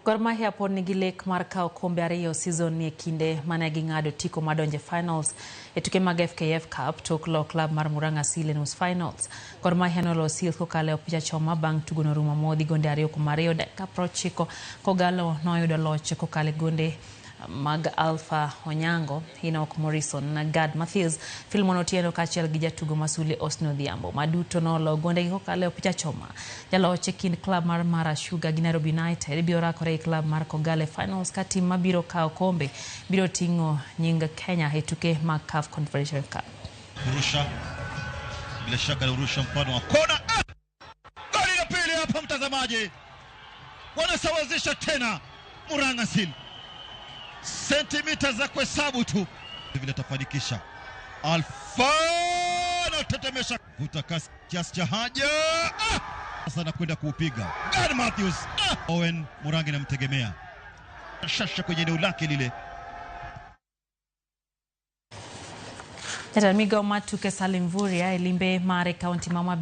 Gor Mahia pod nigi lek mar kawo kombe ariyo season ni kinde mane ging'ado tiko madonje finals e tuke mag FKF Cup tok lo club mar Murang'a Seal e nus finals. Gor Mahia nolo Seal kokalo e opich achoma bang' tugo no rumo modi gonde ariyo kuom ariyo dakika 90 kogalo noyudo loch kokalo e gonde mag Alpha Onyango, Enoch Morrison na Gad Matthews, Filmon Otieno kaachiel gi jatugo Masuli Osno Odhiambo. Maduto nolo gonde kokalo e opich achoma. Jaloch e kind club mar Mara Sugar gi Nairobi United biro rakore e club mar Kogale finals ka tim mabiro kawo kombe biro ting'o nying Kenya e tuke mag CAF Confederation Cup. Urusha bila shaka urusha mpano wa kona. Goli la pili hapa mtazamaji. Wanasawazisha tena Murang'a Seal. Sentimita za kuhesabu tu vile tafanikisha. Alfa na tetemesha vuta kiasi cha haja. Sasa nakwenda kuupiga Gad Matthews. Owen Murang'a namtegemea shasha kwenye eneo lake lile. Jatamigo matuke Salim Vuria elimbe mare kaunti mama